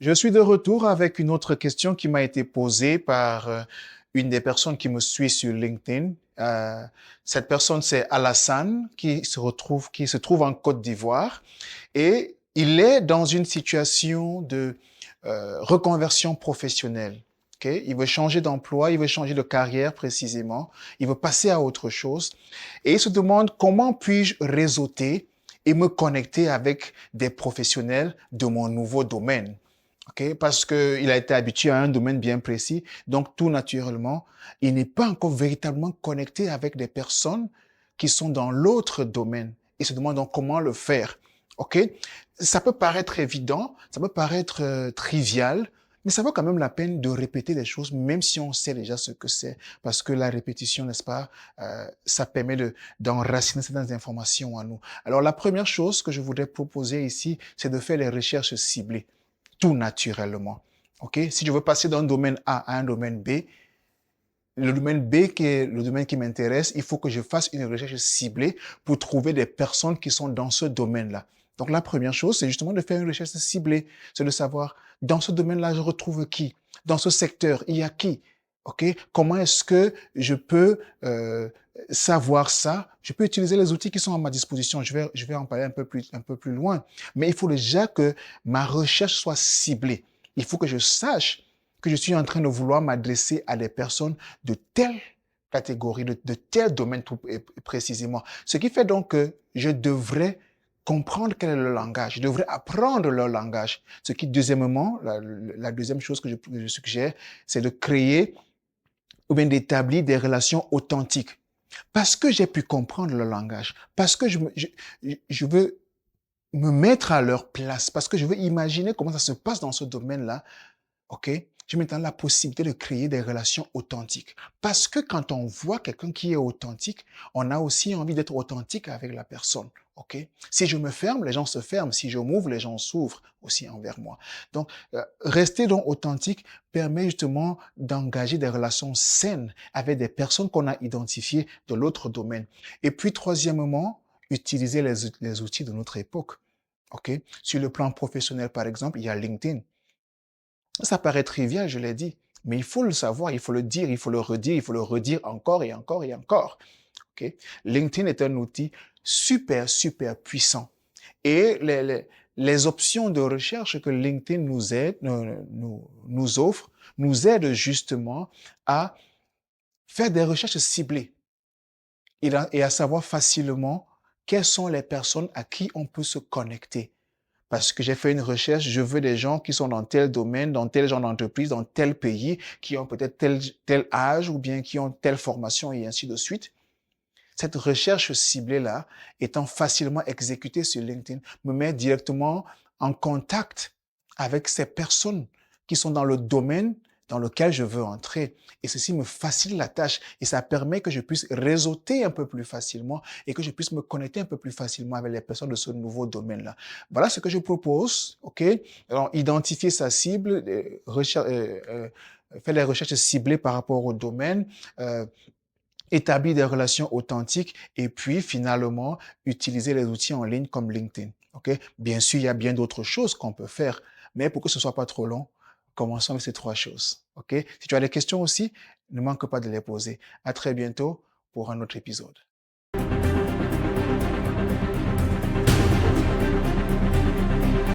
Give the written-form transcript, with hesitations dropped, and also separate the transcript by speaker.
Speaker 1: Je suis de retour avec une autre question qui m'a été posée par une des personnes qui me suit sur LinkedIn. Cette personne, c'est Alassane, qui se trouve en Côte d'Ivoire et il est dans une situation de reconversion professionnelle. Okay? Il veut changer d'emploi, il veut changer de carrière précisément, il veut passer à autre chose et il se demande comment puis-je réseauter et me connecter avec des professionnels de mon nouveau domaine. Okay? Parce qu'il a été habitué à un domaine bien précis. Donc, tout naturellement, il n'est pas encore véritablement connecté avec des personnes qui sont dans l'autre domaine. Il se demande donc comment le faire. OK? Ça peut paraître évident, ça peut paraître trivial, mais ça vaut quand même la peine de répéter les choses, même si on sait déjà ce que c'est. Parce que la répétition, n'est-ce pas, ça permet d'enraciner certaines informations en nous. Alors, la première chose que je voudrais proposer ici, c'est de faire les recherches ciblées tout naturellement. OK? Si je veux passer d'un domaine A à un domaine B, le domaine B qui est le domaine qui m'intéresse, il faut que je fasse une recherche ciblée pour trouver des personnes qui sont dans ce domaine-là. Donc la première chose, c'est justement de faire une recherche ciblée. C'est de savoir, dans ce domaine-là, je retrouve qui? Dans ce secteur, il y a qui? OK? Comment est-ce que je peux savoir ça? Je peux utiliser les outils qui sont à ma disposition. Je vais en parler un peu plus loin. Mais il faut déjà que ma recherche soit ciblée. Il faut que je sache que je suis en train de vouloir m'adresser à des personnes de telle catégorie, de tel domaine tout précisément. Ce qui fait donc que je devrais comprendre quel est le langage, je devrais apprendre leur langage. Ce qui, deuxièmement, la deuxième chose que je suggère, c'est de créer ou bien d'établir des relations authentiques. Parce que j'ai pu comprendre leur langage, parce que je veux me mettre à leur place, parce que je veux imaginer comment ça se passe dans ce domaine-là, OK? Je me donne la possibilité de créer des relations authentiques. Parce que quand on voit quelqu'un qui est authentique, on a aussi envie d'être authentique avec la personne. OK? Si je me ferme, les gens se ferment. Si je m'ouvre, les gens s'ouvrent aussi envers moi. Donc, rester donc authentique permet justement d'engager des relations saines avec des personnes qu'on a identifiées de l'autre domaine. Et puis, troisièmement, utiliser les outils de notre époque. OK? Sur le plan professionnel, par exemple, il y a LinkedIn. Ça paraît trivial, je l'ai dit, mais il faut le savoir, il faut le dire, il faut le redire, il faut le redire encore et encore et encore. Okay? LinkedIn est un outil super puissant. Et les options de recherche que LinkedIn nous offre nous aident justement à faire des recherches ciblées et à savoir facilement quelles sont les personnes à qui on peut se connecter. Parce que j'ai fait une recherche, je veux des gens qui sont dans tel domaine, dans tel genre d'entreprise, dans tel pays, qui ont peut-être tel âge ou bien qui ont telle formation et ainsi de suite. Cette recherche ciblée-là, étant facilement exécutée sur LinkedIn, me met directement en contact avec ces personnes qui sont dans le domaine dans lequel je veux entrer. Et ceci me facilite la tâche et ça permet que je puisse réseauter un peu plus facilement et que je puisse me connecter un peu plus facilement avec les personnes de ce nouveau domaine-là. Voilà ce que je propose, OK? Alors, identifier sa cible, faire des recherches ciblées par rapport au domaine, euh, établir des relations authentiques et puis finalement utiliser les outils en ligne comme LinkedIn. OK? Bien sûr, il y a bien d'autres choses qu'on peut faire, mais pour que ce soit pas trop long, commençons avec ces trois choses. OK? Si tu as des questions aussi, ne manque pas de les poser. À très bientôt pour un autre épisode.